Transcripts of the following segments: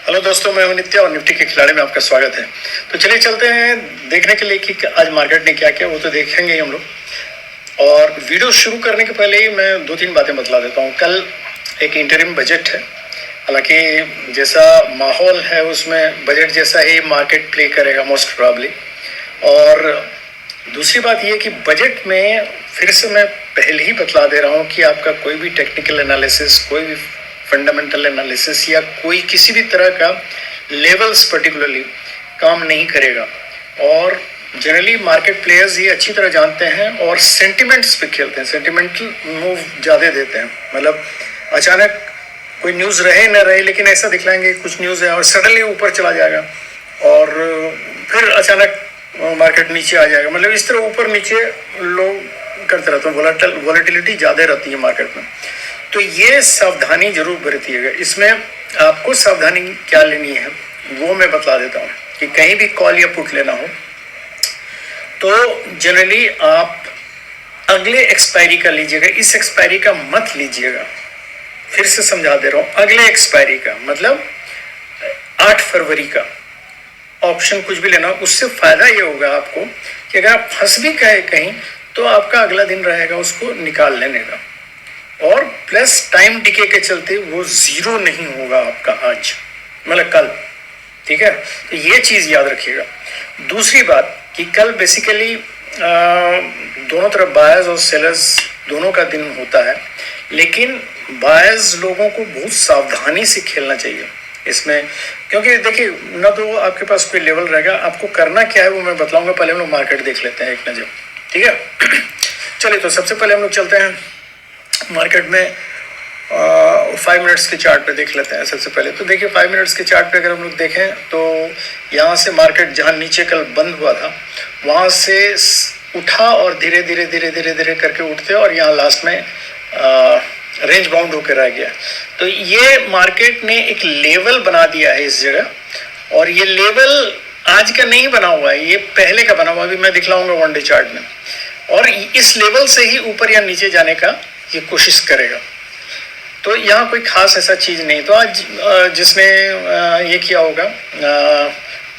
Hello दोस्तों, मैं हूं नित्या और निफ्टी के खिलाड़ी में आपका स्वागत है। तो चलिए चलते हैं देखने के लिए कि आज मार्केट ने क्या किया, वो तो देखेंगे ही हम लोग। और वीडियो शुरू करने के पहले ही मैं दो तीन बातें बतला देता हूं। कल एक इंटरिम बजट है, हालांकि जैसा माहौल है उसमें बजट जैसा ही मार्केट प्ले करेगा मोस्ट प्रोबेबली। और दूसरी बात यह कि बजट में फिर से मैं पहले ही बतला दे रहा हूं कि आपका कोई भी टेक्निकल एनालिसिस, कोई भी फंडामेंटल एनालिसिस या कोई किसी भी तरह का लेवल्स पर्टिकुलरली काम नहीं करेगा। और जनरली मार्केट प्लेयर्स ये अच्छी तरह जानते हैं और सेंटिमेंट्स पे खेलते हैं, सेंटिमेंटल मूव ज़्यादा देते हैं। मतलब अचानक कोई न्यूज़ रहे न रहे, लेकिन ऐसा दिखलाएंगे कुछ न्यूज़ है और सडनली ऊपर चला जाएगा और फिर अचानक मार्केट नीचे आ जाएगा। मतलब इस तरह ऊपर नीचे लोग करते रहते हैं, वॉलेटिलिटी ज़्यादा रहती है मार्केट में। तो ये सावधानी जरूर बरतिएगा। इसमें आपको सावधानी क्या लेनी है वो मैं बतला देता हूँ कि कहीं भी कॉल या पुट लेना हो तो जनरली आप अगले एक्सपायरी का लीजिएगा, इस एक्सपायरी का मत लीजिएगा। फिर से समझा दे रहा हूँ, अगले एक्सपायरी का मतलब 8 फरवरी का ऑप्शन कुछ भी लेना हो, उससे फायदा ये होगा आपको कि अगर आप फंस भी गए कहीं तो आपका अगला दिन रहेगा उसको निकाल लेने का। और प्लस टाइम डिके के चलते वो जीरो नहीं होगा आपका आज, मतलब कल। ठीक है, तो ये चीज याद रखिएगा। दूसरी बात कि कल बेसिकली दोनों तरफ बायर्स और सेलर्स दोनों का दिन होता है, लेकिन बायर्स लोगों को बहुत सावधानी से खेलना चाहिए इसमें, क्योंकि देखिए ना तो आपके पास कोई लेवल रहेगा। आपको करना क्या है वो मैं बतलाऊंगा, पहले हम लोग मार्केट देख लेते हैं एक नजर। ठीक है चलिए, तो सबसे पहले हम लोग चलते हैं मार्केट में 5 मिनट्स के चार्ट पे देख लेते हैं। सबसे पहले तो देखिए 5 मिनट्स के चार्ट पे अगर हम लोग देखें तो यहाँ से मार्केट जहाँ नीचे कल बंद हुआ था वहाँ से उठा और धीरे धीरे धीरे धीरे धीरे करके उठते और यहाँ लास्ट में रेंज बाउंड होकर रह गया। तो ये मार्केट ने एक लेवल बना दिया है इस जगह, और ये लेवल आज का नहीं बना हुआ है, ये पहले का बना हुआ है। अभी मैं दिखलाऊंगा वन डे चार्ट में। और इस लेवल से ही ऊपर या नीचे जाने का ये कोशिश करेगा। तो यहाँ कोई खास ऐसा चीज़ नहीं। तो आज जिसने ये किया होगा,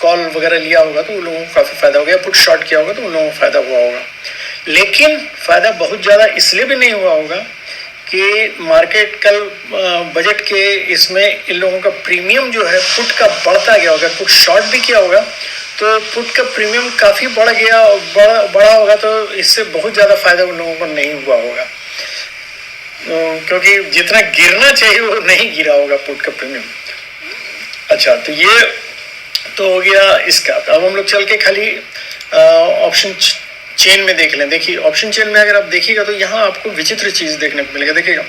कॉल वगैरह लिया होगा तो उन लोगों को काफ़ी फायदा हो गया, पुट शॉर्ट किया होगा तो उन लोगों को फायदा हुआ होगा। लेकिन फायदा बहुत ज़्यादा इसलिए भी नहीं हुआ होगा कि मार्केट कल बजट के इसमें इन लोगों का प्रीमियम जो है पुट का बढ़ता गया होगा। पुट शॉर्ट भी किया होगा तो पुट का प्रीमियम काफ़ी बढ़ गया, बढ़ा होगा, तो इससे बहुत ज़्यादा फायदा उन लोगों को नहीं हुआ होगा, क्योंकि जितना गिरना चाहिए वो नहीं गिरा होगा पुट का प्रीमियम। अच्छा, तो ये तो हो गया इसका। अब हम लोग चल के खाली ऑप्शन चेन में देख लें। देखिए ऑप्शन चेन में अगर आप देखिएगा तो यहाँ आपको विचित्र चीज देखने को मिलेगा। देखिएगा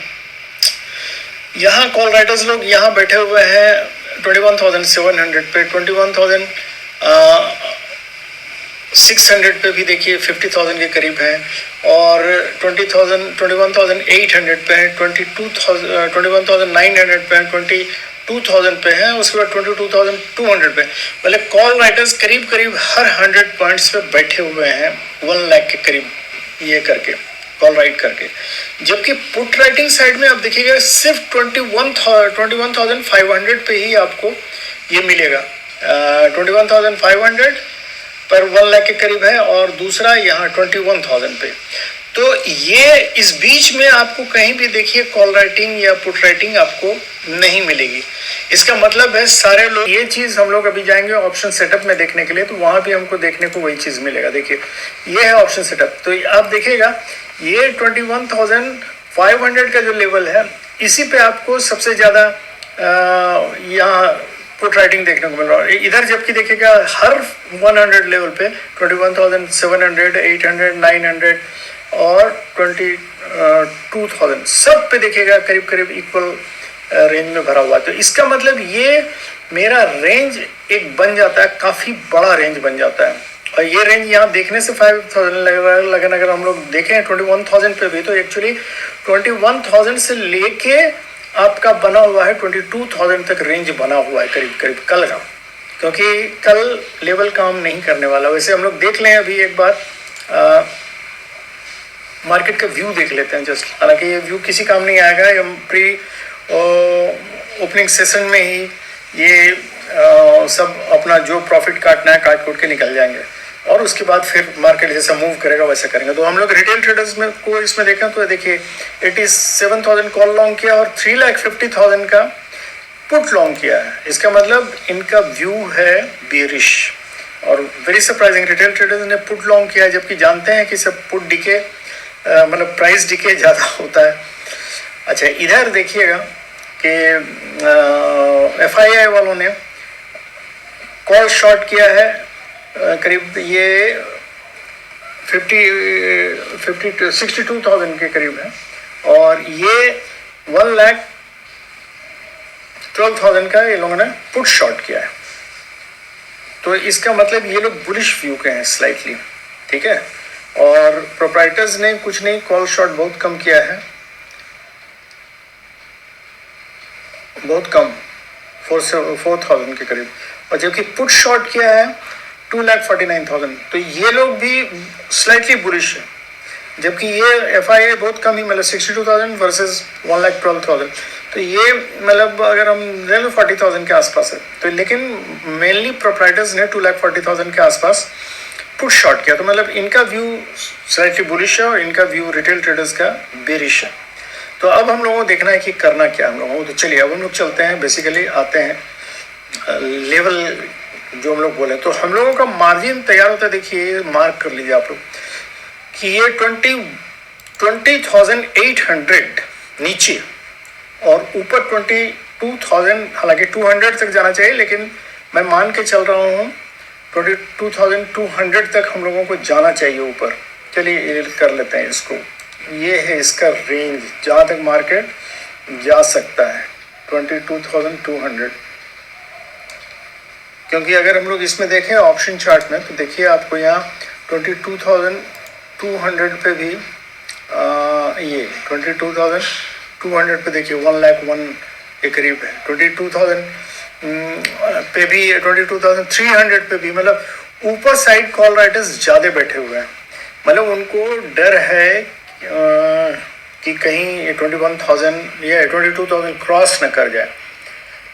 यहाँ कॉल राइटर्स लोग यहाँ बैठे हुए हैं 21,700 पे, 21,600 पे भी देखिए 50,000 के करीब है, और 21,800 पे है, 21,900 पे है, 22,000 पे है, उसके बाद 22,200 पे। मतलब कॉल राइटर्स करीब करीब हर 100 पॉइंट्स पे बैठे हुए हैं 1 लाख के करीब ये करके, कॉल राइट करके। जबकि पुट राइटिंग साइड में आप देखिएगा सिर्फ 21,500 पे ही आपको ये मिलेगा। 21,500 पर 1 लाख के करीब है, और दूसरा यहाँ 21,000 पे। तो ये इस बीच में आपको कहीं भी देखिए कॉल राइटिंग या पुट राइटिंग आपको नहीं मिलेगी। इसका मतलब है सारे लोग, ये चीज हम लोग अभी जाएंगे ऑप्शन सेटअप में देखने के लिए, तो वहां भी हमको देखने को वही चीज मिलेगा। देखिए ये है ऑप्शन सेटअप, तो आप देखिएगा ये 21,500 का जो लेवल है इसी पे आपको सबसे ज्यादा यहाँ पुट राइटिंग देखने को मिल रहा है। इधर जबकि देखिएगा हर 100 लेवल पे 21,700, 800, 900 और 22,000 सब पे देखिएगा करीब करीब इक्वल रेंज में भरा हुआ है। तो इसका मतलब ये मेरा रेंज एक बन जाता है, काफी बड़ा रेंज बन जाता है। और ये रेंज यहाँ देखने से 5,000 लगन अगर हम लोग देखें 21,000 पे भी, तो एक्चुअली 21,000 से लेके आपका बना हुआ है 22,000 तक रेंज बना हुआ है करीब करीब कल का, क्योंकि कल लेवल काम नहीं करने वाला। वैसे हम लोग देख लें अभी एक बार मार्केट का व्यू देख लेते हैं जस्ट। हालांकि ये व्यू किसी काम नहीं आएगा, हम प्री ओपनिंग सेशन में ही ये सब अपना जो प्रॉफिट काटना है काट कूट के निकल जाएंगे और उसके बाद फिर मार्केट जैसा मूव करेगा वैसा करेंगे। तो हम लोग रिटेल ट्रेडर्स में को इसमें देखें तो देखिए 87,000 कॉल लॉन्ग किया और 3,50,000 का पुट लॉन्ग किया है। इसका मतलब इनका व्यू है बेरिश और वेरी सरप्राइजिंग रिटेल ट्रेडर्स ने पुट लॉन्ग किया है, जबकि जानते हैं कि सब पुट डिके मतलब प्राइस डिके ज़्यादा होता है। अच्छा, इधर देखिएगा कि FII वालों ने कॉल शॉर्ट किया है करीब ये 62,000 के करीब है और ये 1,12,000 का ये लोगों ने पुट शॉर्ट किया है। तो इसका मतलब ये लोग बुलिश व्यू के हैं स्लाइटली, ठीक है। और प्रोप्राइटर्स ने कुछ नहीं, कॉल शॉर्ट बहुत कम किया है, बहुत कम 4,000 के करीब, और जबकि पुट शॉर्ट किया है 2,49,000। तो ये लोग भी स्लाइटली बुलिश है, जबकि ये FII बहुत कम ही मतलब 62,000 वर्सेस 1,12,000। तो ये मतलब अगर हम ले लो 40,000 के आसपास है। तो लेकिन मेनली प्रोप्राइटर्स ने 2,40,000 के आसपास पुट शॉर्ट किया। तो मतलब इनका व्यू स्लाइटली बुलिश है और इनका व्यू रिटेल ट्रेडर्स का बेरिश है। तो अब हम लोगों को देखना है कि करना क्या हम लोगों को। तो चलिए अब हम लोग चलते हैं, बेसिकली आते हैं लेवल जो हम लोग बोले। तो हम लोगों का मार्जिन तैयार होता है, देखिए मार्क कर लीजिए आप लोग कि ये 20,800 नीचे और ऊपर 22,000, हालांकि 200 तक जाना चाहिए, लेकिन मैं मान के चल रहा हूँ 22,200 तक हम लोगों को जाना चाहिए ऊपर। चलिए कर लेते हैं इसको। ये है इसका रेंज जहाँ तक मार्केट जा सकता है 22,200। क्योंकि अगर हम लोग इसमें देखें ऑप्शन चार्ट में तो देखिए आपको यहाँ 22,200 पे भी ये 22,200 पे देखिए 1,01,000 के करीब है। 22,000 पे भी 22,300 पे भी, मतलब ऊपर साइड कॉल राइटर्स ज़्यादा बैठे हुए हैं। मतलब उनको डर है कि कहीं 21,000 या 22,000 क्रॉस न कर जाए,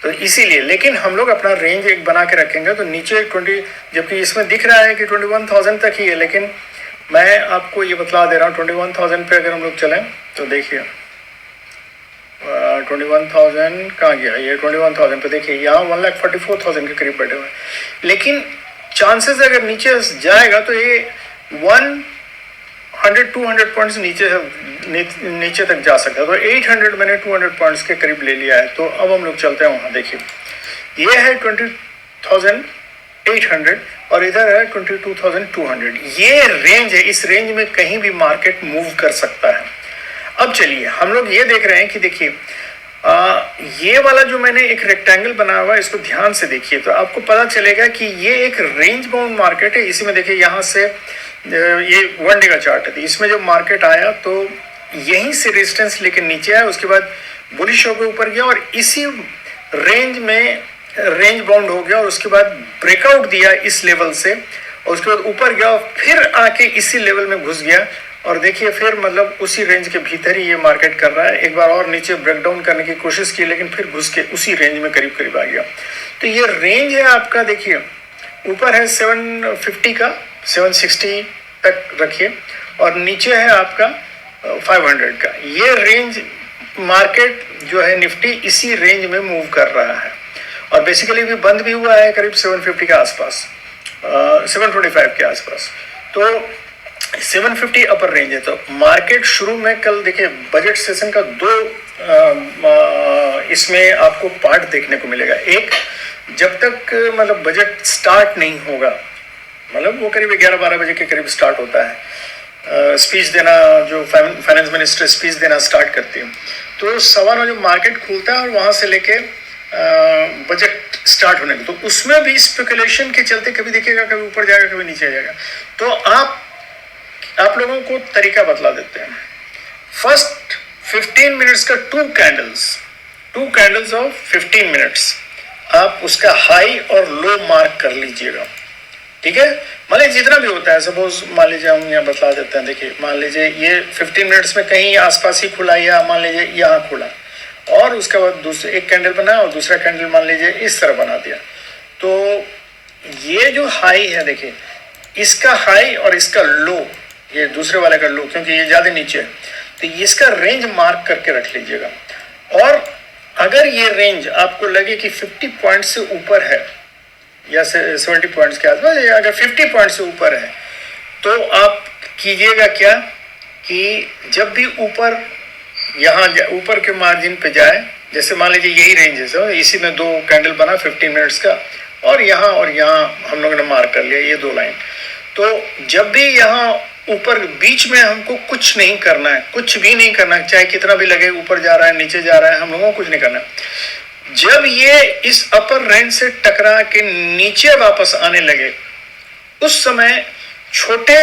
तो इसीलिए। लेकिन हम लोग अपना रेंज एक बना के रखेंगे। तो नीचे 20, जबकि इसमें दिख रहा है कि 21,000 तक ही है, लेकिन मैं आपको ये बतला दे रहा हूँ 21,000 पे अगर हम लोग चलें तो देखिए 21,000 कहाँ गया, ये 21,000 पे देखिए यहाँ 1,44,000 के करीब बैठे हुए हैं। लेकिन चांसेस अगर नीचे जाएगा तो ये 100-200 पॉइंट्स नीचे तक जा सकता है। तो 800 मैंने 200 पॉइंट्स के करीब ले लिया है। तो अब हम लोग चलते हैं वहाँ, देखिए ये है 20,800 और इधर है 22,200। ये रेंज है, इस रेंज में कहीं भी मार्केट मूव कर सकता है। अब चलिए हम लोग ये देख रहे हैं कि देखिए ये वाला जो मैंने एक रेक्टेंगल बनाया हुआ है इसको ध्यान से देखिए तो आपको पता चलेगा कि ये एक रेंज बाउंड मार्केट है। इसी में देखिए यहाँ से ये 1 डे का चार्ट है, तो इसमें जब मार्केट आया तो यहीं से रेजिस्टेंस लेकर नीचे आया, उसके बाद बुलिश होकर ऊपर गया और इसी रेंज में रेंज बाउंड हो गया और उसके बाद ब्रेकआउट दिया इस लेवल से और उसके बाद ऊपर गया और फिर आके इसी लेवल में घुस गया और देखिए फिर मतलब उसी रेंज के भीतर ही ये मार्केट कर रहा है। एक बार और नीचे ब्रेकडाउन करने की कोशिश की लेकिन फिर घुस के उसी रेंज में करीब करीब आ गया। तो ये रेंज है आपका, देखिए ऊपर है 750 का, 760 तक रखिए और नीचे है आपका 500 का। ये रेंज मार्केट जो है निफ्टी इसी रेंज में मूव कर रहा है और बेसिकली भी बंद भी हुआ है करीब 750 के आसपास, 725 के आसपास। तो 750 अपर रेंज है। तो मार्केट शुरू में कल देखिए बजट सेशन का 2 इसमें आपको पार्ट देखने को मिलेगा। एक, जब तक मतलब बजट स्टार्ट नहीं होगा, मतलब वो करीब 11-12 बजे के करीब स्टार्ट होता है, स्पीच देना, जो फाइनेंस मिनिस्टर स्पीच देना स्टार्ट करती है, तो 9:15 जो मार्केट खुलता है और वहाँ से लेके बजट स्टार्ट होने तो उसमें भी स्पेकुलेशन के चलते कभी देखिएगा कभी ऊपर जाएगा कभी नीचे जाएगा। तो आप लोगों को तरीका बतला देते हैं। फर्स्ट 15 मिनट्स का 2 कैंडल्स ऑफ 15 मिनट्स आप उसका हाई और लो मार्क कर लीजिएगा, ठीक है। मतलब जितना भी होता है, सपोज मान लीजिए हम यहाँ बतला देते हैं, देखिए मान लीजिए ये 15 मिनट्स में कहीं आसपास ही खुला या मान लीजिए यहाँ खुला और उसके बाद दूसरे एक कैंडल बनाया और दूसरा कैंडल मान लीजिए इस तरह बना दिया, तो ये जो हाई है देखिए, इसका हाई और इसका लो, ये दूसरे वाले का लो, क्योंकि ये ज्यादा नीचे है, तो इसका रेंज मार्क करके रख लीजिएगा। और अगर ये रेंज आपको लगे कि 50 पॉइंट से ऊपर है या 70 पॉइंट्स के आसपास, या अगर 50 पॉइंट से ऊपर है, तो आप कीजिएगा क्या कि जब भी ऊपर, यहाँ ऊपर के मार्जिन पे जाए, जैसे मान लीजिए यही रेंज है सर, इसी में 2 कैंडल बना 15 मिनट्स का, और यहाँ हम लोगों ने मार्क कर लिया ये 2 लाइन। तो जब भी यहाँ ऊपर बीच में हमको कुछ नहीं करना है, कुछ भी नहीं करना है, चाहे कितना भी लगे, ऊपर जा रहा है नीचे जा रहा है, हम लोगों को कुछ नहीं करना है। जब ये इस अपर रेंज से टकरा के नीचे वापस आने लगे, उस समय छोटे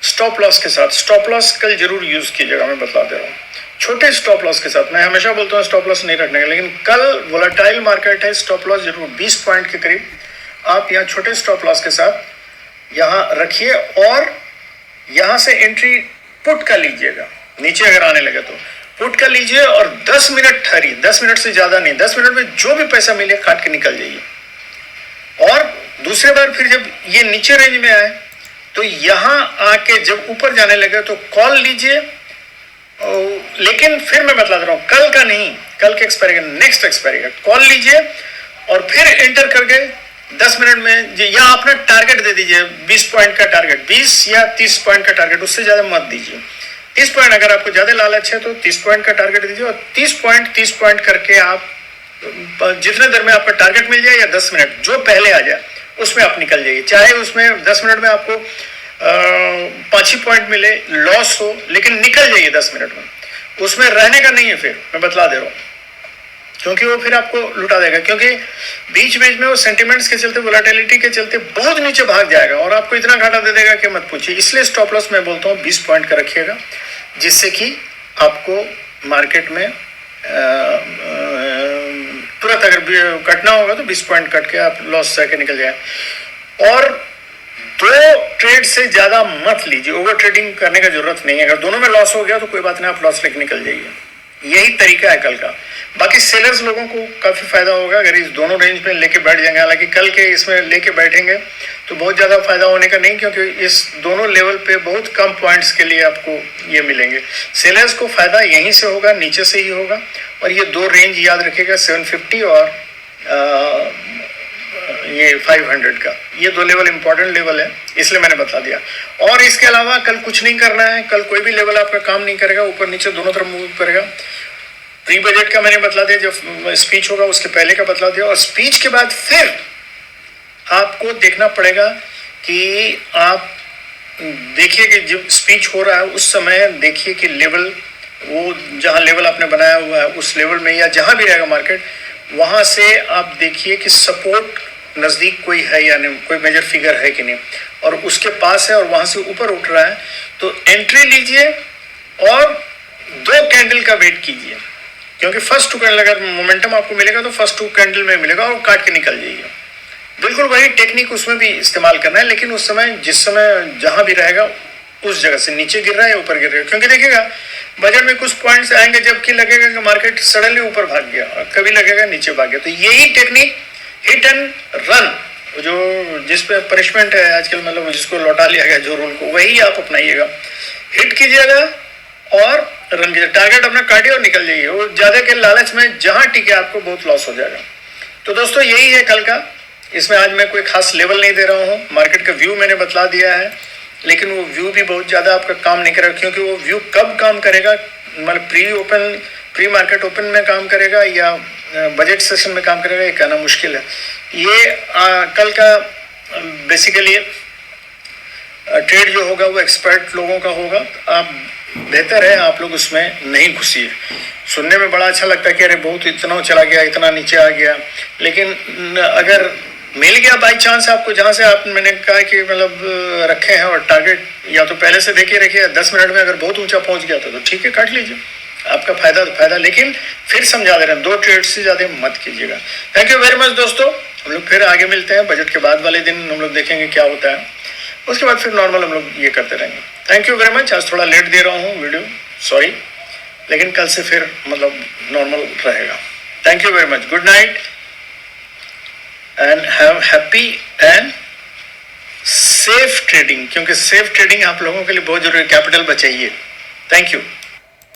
स्टॉप लॉस के साथ, स्टॉप लॉस कल जरूर यूज कीजिएगा, मैं बता दे रहा हूँ, छोटे स्टॉप लॉस के साथ। मैं हमेशा बोलता हूँ स्टॉप लॉस नहीं रखने का, लेकिन कल वोलेटाइल मार्केट है, स्टॉप लॉस जरूर 20 पॉइंट के करीब आप यहाँ छोटे स्टॉप लॉस के साथ यहाँ रखिए, और यहाँ से एंट्री पुट का लीजिएगा, नीचे अगर आने लगे तो पुट का लीजिए, और 10 मिनट ठहरिए, 10 मिनट से ज्यादा नहीं, 10 मिनट में जो भी पैसा मिले काट के निकल जाइए। और दूसरे बार फिर जब ये नीचे रेंज में आए, तो यहाँ आके जब ऊपर जाने लगे तो कॉल लीजिए, लेकिन फिर मैं बता रहा हूँ कल का नहीं, कल के एक्सपायरी का, नेक्स्ट एक्सपायरी का कॉल लीजिए, और फिर एंटर कर गए 10 मिनट में। या अपना टारगेट दे दीजिए 20 पॉइंट का टारगेट, 20 या 30 पॉइंट का टारगेट, उससे ज्यादा मत दीजिए। 30 पॉइंट अगर आपको ज्यादा लालच है तो 30 पॉइंट का टारगेट दीजिए, और 30 पॉइंट करके आप जितने देर में आपका टारगेट मिल जाए, या 10 मिनट जो पहले आ जाए उसमें आप निकल जाइए। चाहे उसमें 10 मिनट में आपको 5 ही पॉइंट मिले, लॉस हो, लेकिन निकल जाइए 10 मिनट में, उसमें रहने का नहीं है। फिर मैं बतला दे रहा हूँ, क्योंकि वो फिर आपको लुटा देगा, क्योंकि बीच बीच में वो सेंटिमेंट्स के चलते, वोलेटिलिटी के चलते बहुत नीचे भाग जाएगा और आपको इतना घाटा दे देगा कि मत पूछिए। इसलिए स्टॉप लॉस मैं बोलता हूँ 20 पॉइंट का रखिएगा, जिससे कि आपको मार्केट में तुरंत अगर कटना होगा तो 20 पॉइंट कट के आप लॉस से निकल जाए। और 2 ट्रेड से ज्यादा मत लीजिए, ओवर ट्रेडिंग करने का जरूरत नहीं है। अगर दोनों में लॉस हो गया तो कोई बात नहीं, आप लॉस लेके निकल जाइए। यही तरीका है कल का। बाकी सेलर्स लोगों को काफी फायदा होगा अगर इस दोनों रेंज में लेके बैठ जाएंगे। हालांकि कल के इसमें लेके बैठेंगे तो बहुत ज्यादा फायदा होने का नहीं, क्योंकि इस दोनों लेवल पे बहुत कम पॉइंट्स के लिए आपको ये मिलेंगे। सेलर्स को फायदा यहीं से होगा, नीचे से ही होगा। और ये 2 रेंज याद रखिएगा, 750 और ये 500 का, ये 2 लेवल इंपॉर्टेंट लेवल है, इसलिए मैंने बता दिया। और इसके अलावा कल कुछ नहीं करना है, कल कोई भी लेवल आपका काम नहीं करेगा, ऊपर नीचे दोनों तरफ मूव करेगा। प्री बजट का मैंने बतला दिया, जब स्पीच होगा उसके पहले का बतला दिया, और स्पीच के बाद फिर आपको देखना पड़ेगा कि आप देखिए कि जब स्पीच हो रहा है उस समय देखिए कि लेवल, वो जहां लेवल आपने बनाया हुआ है उस लेवल में, या जहां भी रहेगा मार्केट, वहां से आप देखिए कि सपोर्ट नजदीक कोई है या नहीं, कोई मेजर फिगर है कि नहीं, और उसके पास है और वहां से ऊपर उठ रहा है तो एंट्री लीजिए और 2 कैंडल का वेट कीजिए, क्योंकि फर्स्ट 2 कैंडल अगर मोमेंटम आपको मिलेगा तो फर्स्ट 2 कैंडल में मिलेगा और काट के निकल जाइए। बिल्कुल वही टेक्निक उसमें भी इस्तेमाल करना है, लेकिन उस समय जिस समय जहां भी रहेगा उस जगह से नीचे गिर रहा है या ऊपर गिर रहा है, क्योंकि देखिएगा बजट में कुछ पॉइंट्स आएंगे जबकि लगेगा कि मार्केट सडनली ऊपर भाग गया और कभी लगेगा नीचे भाग गया। तो यही टेक्निक हिट एंड रन, जो जिस पे पनिशमेंट है आजकल, मतलब जिसको लौटा लिया गया जो रूल को, वही आप अपनाइएगा। हिट कीजिएगा और रन कीजिए, टारगेट अपना काटिए और निकल जाइए। वो ज्यादा के लालच में जहां टिके आपको बहुत लॉस हो जाएगा। तो दोस्तों यही है कल का। इसमें आज मैं कोई खास लेवल नहीं दे रहा हूँ, मार्केट का व्यू मैंने बतला दिया है, लेकिन वो व्यू भी बहुत ज्यादा आपका काम नहीं करेगा, क्योंकि वो व्यू कब काम करेगा, मतलब प्री मार्केट ओपन में काम करेगा या बजट सेशन में काम करेगा, ये कहना मुश्किल है। ये कल का बेसिकली ट्रेड जो होगा वो एक्सपर्ट लोगों का होगा। आप बेहतर है आप लोग उसमें नहीं घुसिए। सुनने में बड़ा अच्छा लगता है कि अरे बहुत इतना चला गया, इतना नीचे आ गया, लेकिन अगर मिल गया बाई चांस आपको, जहां से आप, मैंने कहा कि मतलब रखे हैं और टारगेट या तो पहले से देखिए रखिए, 10 मिनट में अगर बहुत ऊंचा पहुंच गया तो ठीक है, काट लीजिए, आपका फायदा तो फायदा। लेकिन फिर समझा दे रहे हैं 2 ट्रेड से ज्यादा मत कीजिएगा। थैंक यू वेरी मच दोस्तों, हम लोग फिर आगे मिलते हैं। बजट के बाद वाले दिन हम लोग देखेंगे क्या होता है, उसके बाद फिर नॉर्मल हम लोग ये करते रहेंगे। Thank you very much. आज थोड़ा लेट दे रहा हूँ वीडियो, सॉरी, लेकिन कल से फिर मतलब नॉर्मल रहेगा। Thank you very much, good night and have happy and safe trading, क्योंकि सेफ ट्रेडिंग आप लोगों के लिए बहुत जरूरी है। कैपिटल बचाइए। Thank you.